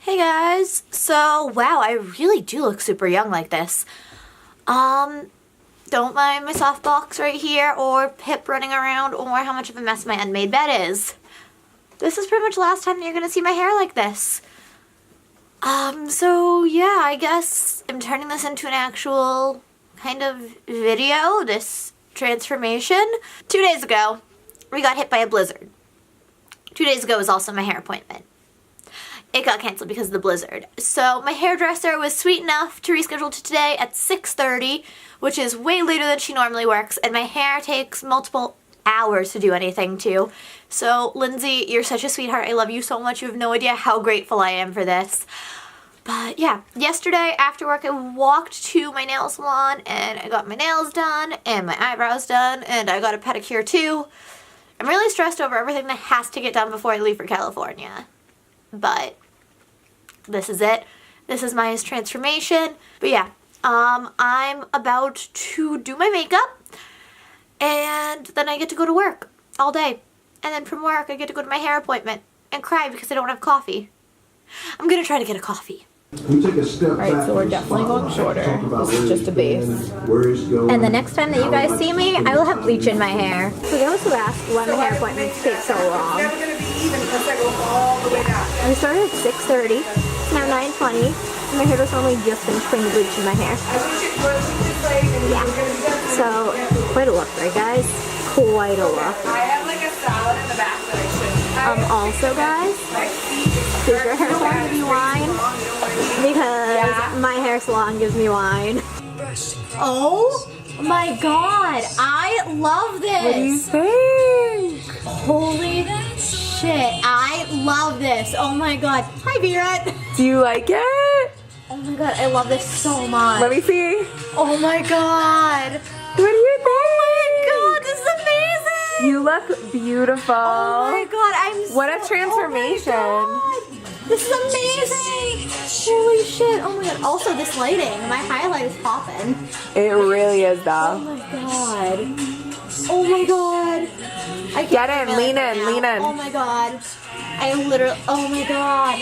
Hey guys, so wow, I really do look super young like this. Don't mind my softbox right here or Pip running around or how much of a mess my unmade bed is. This is pretty much the last time you're gonna see my hair like this. So yeah, I guess I'm turning this into an actual kind of video, this transformation. 2 days ago, we got hit by a blizzard. 2 days ago was also my hair appointment. It got canceled because of the blizzard. So my hairdresser was sweet enough to reschedule to today at 6:30, which is way later than she normally works, and my hair takes multiple hours to do anything to. So Lindsay, you're such a sweetheart. I love you so much. You have no idea how grateful I am for this. But yeah, yesterday after work I walked to my nail salon and I got my nails done and my eyebrows done and I got a pedicure too. I'm really stressed over everything that has to get done before I leave for California. But this is it. This is Maya's transformation. But yeah, I'm about to do my makeup and then I get to go to work all day. And then from work I get to go to my hair appointment and cry because I don't have coffee. I'm gonna try to get a coffee. Alright, so we're definitely going shorter. This is just a base. And the next time that you guys see me, I will have bleach in my hair. For those who ask why my hair appointments take so long, we started at 6:30, it's now 9:20, and my hairdresser only just finished putting the bleach in my hair. Yeah, so quite a look, right guys? Quite a look. I have like a salad in the back that I should. Also guys, does your hair salon give you wine? Because my hair salon gives me wine. Oh my god, I love this! What do you think? Holy shit, I love this. Oh my god. Hi, Virat. Do you like it? Oh my god, I love this so much. Let me see. Oh my god. What do you think? Oh my god, this is amazing. You look beautiful. Oh my god, I'm What a transformation. Oh my god. This is amazing. Holy shit. Oh my god. Also, this lighting. My highlight is popping. It really is Oh though. my god. Oh my god. I can't Get in, feel lean it right in, now. lean in. Oh my god. I literally, oh my god.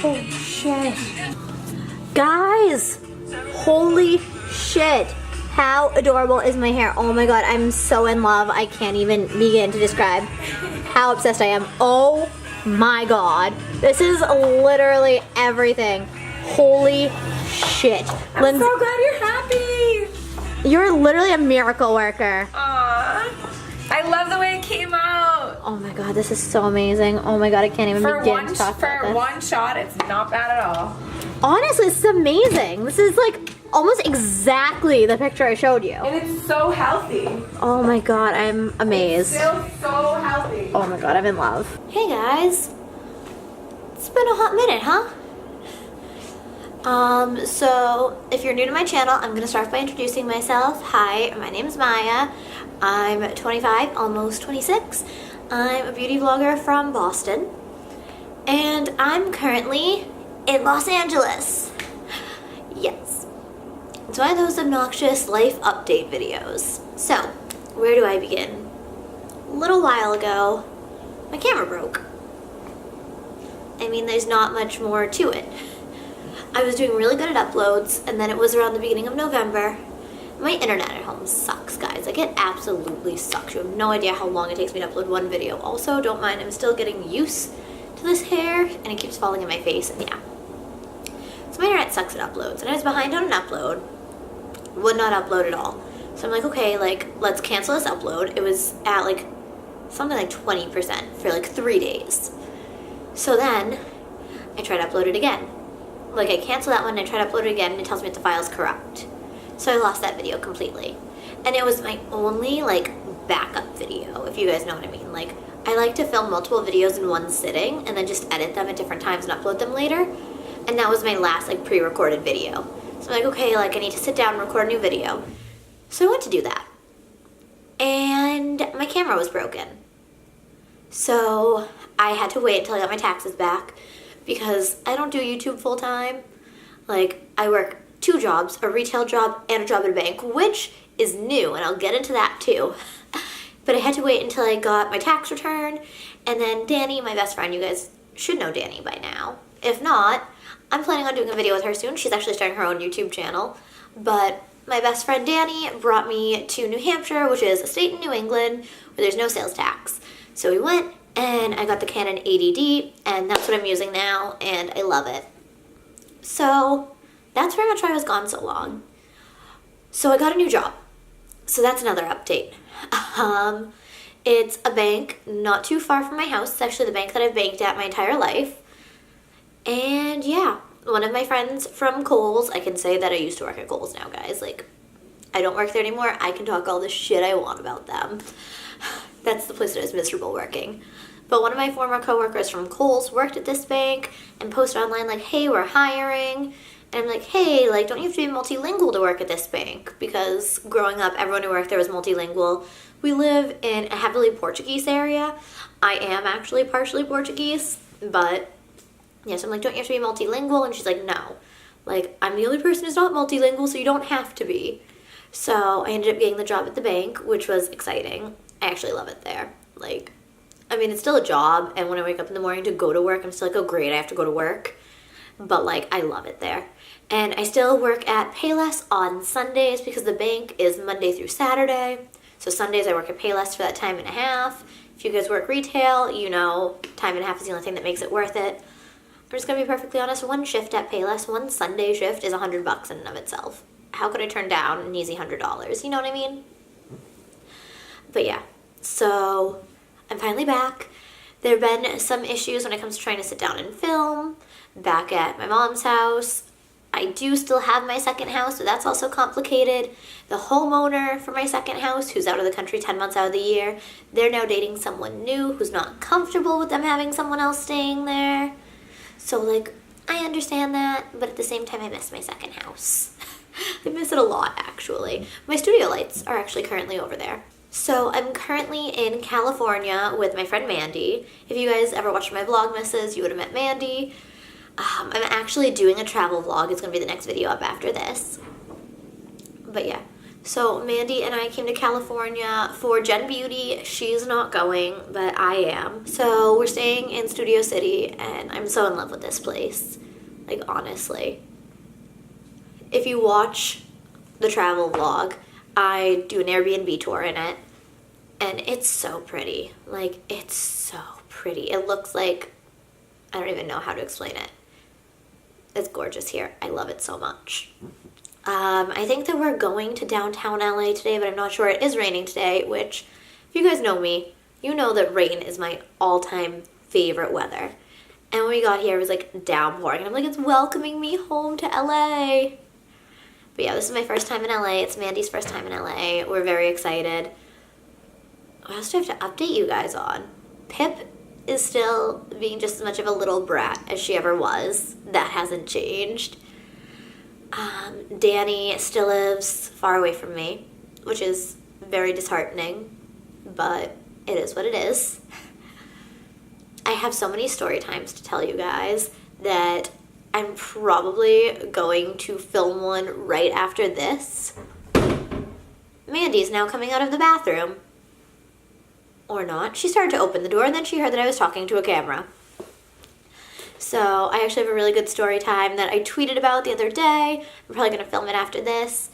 Holy shit. Guys, holy shit. How adorable is my hair? Oh my god, I'm so in love. I can't even begin to describe how obsessed I am. Oh my god. This is literally everything. Holy shit. I'm so glad you're happy. You're literally a miracle worker. Aww. I love the way it came out. Oh my god, this is so amazing. Oh my god, I can't even begin to talk about this. For one shot, it's not bad at all. Honestly, this is amazing. This is like almost exactly the picture I showed you. And it's so healthy. Oh my god, I'm amazed. It's still so healthy. Oh my god, I'm in love. Hey guys. It's been a hot minute, huh? So if you're new to my channel, I'm gonna start by introducing myself. Hi, my name is Maya. I'm 25, almost 26. I'm a beauty vlogger from Boston. And I'm currently in Los Angeles. Yes. It's one of those obnoxious life update videos. So, where do I begin? A little while ago, my camera broke. I mean, there's not much more to it. I was doing really good at uploads, and then it was around the beginning of November. My internet at home sucks, guys. Like, it absolutely sucks. You have no idea how long it takes me to upload one video. Also, don't mind, I'm still getting used to this hair, and it keeps falling in my face, and yeah. So my internet sucks at uploads, and I was behind on an upload. Would not upload at all. So I'm like, okay, like, let's cancel this upload. It was at, like, something like 20% for, like, 3 days. So then, I tried to upload it again. Like, I canceled that one, and I tried to upload it again, and it tells me that the file's corrupt. So I lost that video completely. And it was my only, like, backup video, if you guys know what I mean. Like, I like to film multiple videos in one sitting, and then just edit them at different times and upload them later. And that was my last, like, pre-recorded video. So I'm like, okay, like, I need to sit down and record a new video. So I went to do that. And my camera was broken. So I had to wait until I got my taxes back because I don't do YouTube full time. Like, I work 2 jobs, a retail job and a job at a bank, which is new, and I'll get into that too. But I had to wait until I got my tax return, and then Danny, my best friend, you guys should know Danny by now. If not, I'm planning on doing a video with her soon. She's actually starting her own YouTube channel. But my best friend Danny brought me to New Hampshire, which is a state in New England where there's no sales tax. So we went and I got the Canon 80D, and that's what I'm using now, and I love it. So that's pretty much why I was gone so long. So I got a new job. So that's another update. It's a bank not too far from my house. It's actually the bank that I've banked at my entire life. And yeah, one of my friends from Kohl's, I can say that I used to work at Kohl's now, guys. Like, I don't work there anymore. I can talk all the shit I want about them. That's the place that I was miserable working. But one of my former coworkers from Kohl's worked at this bank and posted online like, hey, we're hiring. And I'm like, hey, like, don't you have to be multilingual to work at this bank? Because growing up, everyone who worked there was multilingual. We live in a heavily Portuguese area. I am actually partially Portuguese, but yeah, so I'm like, don't you have to be multilingual? And she's like, no. Like, I'm the only person who's not multilingual, so you don't have to be. So I ended up getting the job at the bank, which was exciting. I actually love it there. Like, I mean, it's still a job, and when I wake up in the morning to go to work, I'm still like, oh, great, I have to go to work. But, like, I love it there. And I still work at Payless on Sundays because the bank is Monday through Saturday. So Sundays I work at Payless for that time and a half. If you guys work retail, you know time and a half is the only thing that makes it worth it. I'm just going to be perfectly honest, one shift at Payless, one Sunday shift is $100 in and of itself. How could I turn down an easy $100? You know what I mean? But yeah, so I'm finally back. There have been some issues when it comes to trying to sit down and film back at my mom's house. I do still have my second house, so that's also complicated. The homeowner for my second house, who's out of the country 10 months out of the year, they're now dating someone new who's not comfortable with them having someone else staying there. So, like, I understand that, but at the same time, I miss my second house. I miss it a lot, actually. My studio lights are actually currently over there. So I'm currently in California with my friend Mandy. If you guys ever watched my Vlogmases, you would have met Mandy. I'm actually doing a travel vlog. It's going to be the next video up after this. But yeah, so Mandy and I came to California for Gen Beauty. She's not going, but I am. So we're staying in Studio City, and I'm so in love with this place. Like, honestly. If you watch the travel vlog, I do an Airbnb tour in it, and it's so pretty. Like, it's so pretty. It looks like, I don't even know how to explain it. It's gorgeous here. I love it so much. I think that we're going to downtown LA today, but I'm not sure. It is raining today, which, if you guys know me, you know that rain is my all-time favorite weather. And when we got here, it was like downpouring, and I'm like, it's welcoming me home to LA. But yeah, this is my first time in LA. It's Mandy's first time in LA. We're very excited. What else do I have to update you guys on? Pip is still being just as much of a little brat as she ever was. That hasn't changed. Danny still lives far away from me, which is very disheartening, but it is what it is. I have so many story times to tell you guys that I'm probably going to film one right after this. Mandy's now coming out of the bathroom. Or not. She started to open the door, and then she heard that I was talking to a camera. So I actually have a really good story time that I tweeted about the other day. I'm probably going to film it after this.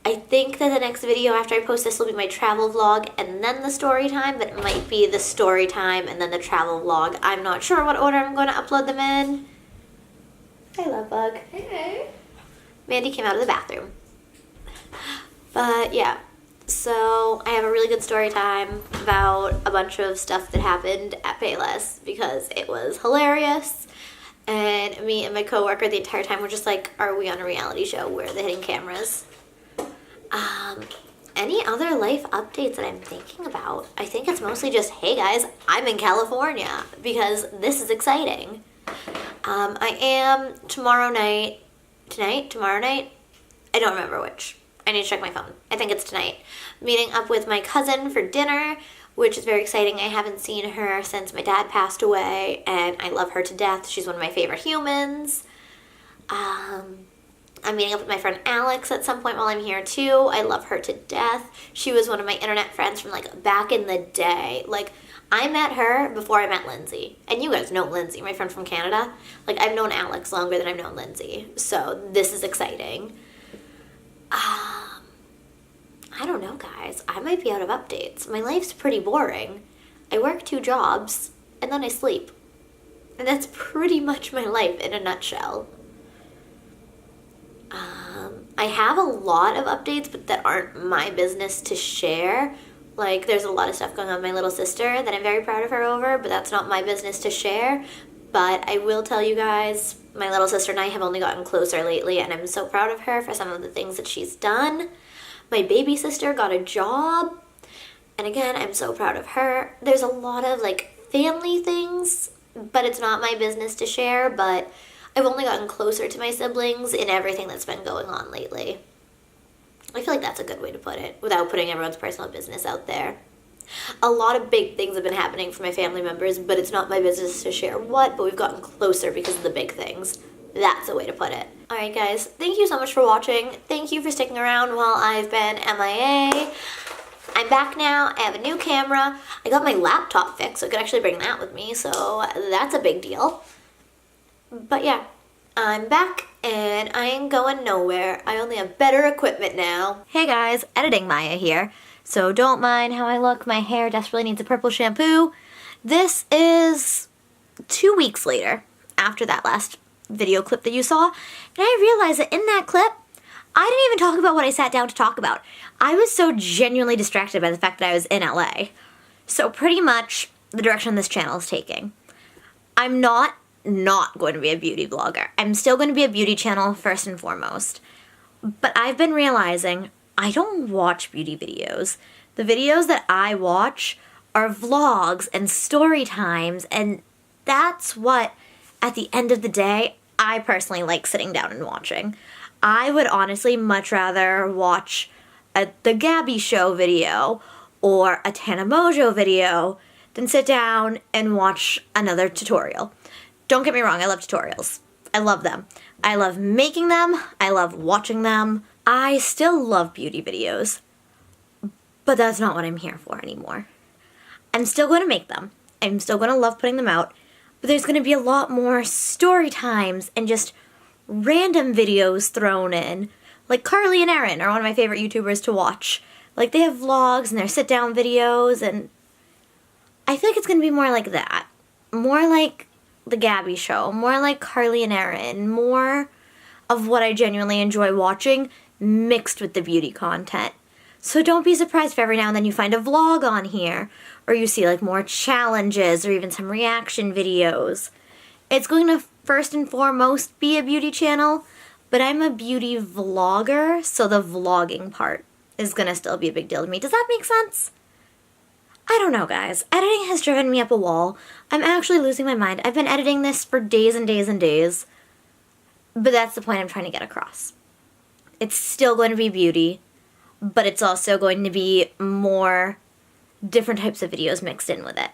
I think that the next video after I post this will be my travel vlog and then the story time, but it might be the story time and then the travel vlog. I'm not sure what order I'm going to upload them in. Hi, Love Bug. Hey. Mandy came out of the bathroom. But yeah. So I have a really good story time about a bunch of stuff that happened at Payless because it was hilarious. And me and my coworker the entire time were just like, are we on a reality show? Where are the hidden cameras? Any other life updates that I'm thinking about? I think it's mostly just, hey guys, I'm in California because this is exciting. I am tomorrow night, I don't remember which. I need to check my phone. I think it's tonight. Meeting up with my cousin for dinner, which is very exciting. I haven't seen her since my dad passed away, and I love her to death. She's one of my favorite humans. I'm meeting up with my friend Alex at some point while I'm here, too. I love her to death. She was one of my internet friends from, like, back in the day. Like, I met her before I met Lindsay. And you guys know Lindsay, my friend from Canada. Like, I've known Alex longer than I've known Lindsay. So this is exciting. I don't know, guys. I might be out of updates. My life's pretty boring. I work 2 jobs, and then I sleep. And that's pretty much my life in a nutshell. I have a lot of updates, but that aren't my business to share. Like, there's a lot of stuff going on with my little sister that I'm very proud of her over, but that's not my business to share. But I will tell you guys, my little sister and I have only gotten closer lately, and I'm so proud of her for some of the things that she's done. My baby sister got a job, and again, I'm so proud of her. There's a lot of, like, family things, but it's not my business to share, but I've only gotten closer to my siblings in everything that's been going on lately. I feel like that's a good way to put it, without putting everyone's personal business out there. A lot of big things have been happening for my family members, but it's not my business to share what, but we've gotten closer because of the big things. That's a way to put it. Alright guys, thank you so much for watching. Thank you for sticking around while I've been MIA. I'm back now. I have a new camera. I got my laptop fixed, so I could actually bring that with me, so that's a big deal. But yeah, I'm back and I ain't going nowhere. I only have better equipment now. Hey guys, Editing Maya here. So don't mind how I look. My hair desperately needs a purple shampoo. This is 2 weeks later after that last video clip that you saw. And I realized that in that clip, I didn't even talk about what I sat down to talk about. I was so genuinely distracted by the fact that I was in LA. So pretty much the direction this channel is taking. I'm not going to be a beauty vlogger. I'm still going to be a beauty channel first and foremost. But I've been realizing I don't watch beauty videos. The videos that I watch are vlogs and story times, and that's what, at the end of the day, I personally like sitting down and watching. I would honestly much rather watch the Gabby Show video or a Tana Mojo video than sit down and watch another tutorial. Don't get me wrong, I love tutorials. I love them. I love making them. I love watching them. I still love beauty videos, but that's not what I'm here for anymore. I'm still going to make them. I'm still going to love putting them out, but there's going to be a lot more story times and just random videos thrown in. Like Carly and Erin are one of my favorite YouTubers to watch. Like, they have vlogs and their sit-down videos, and I feel like it's going to be more like that. More like the Gabby Show, more like Carly and Erin, more of what I genuinely enjoy watching mixed with the beauty content. So don't be surprised if every now and then you find a vlog on here, or you see like more challenges or even some reaction videos. It's going to first and foremost be a beauty channel, but I'm a beauty vlogger, so the vlogging part is going to still be a big deal to me. Does that make sense? I don't know, guys. Editing has driven me up a wall. I'm actually losing my mind. I've been editing this for days and days and days, but that's the point I'm trying to get across. It's still going to be beauty, but it's also going to be more different types of videos mixed in with it.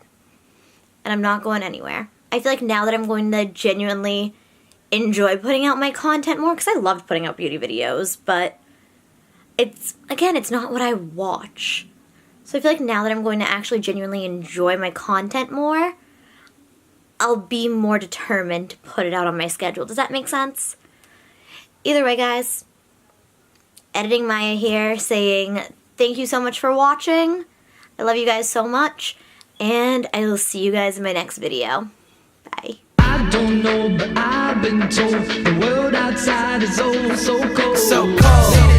And I'm not going anywhere. I feel like now that I'm going to genuinely enjoy putting out my content more, because I loved putting out beauty videos, but it's not what I watch. So I feel like now that I'm going to actually genuinely enjoy my content more, I'll be more determined to put it out on my schedule. Does that make sense? Either way, guys, Editing Maya here saying thank you so much for watching. I love you guys so much, and I will see you guys in my next video. Bye. I don't know, but I've been told the world outside is oh so cold. So cold.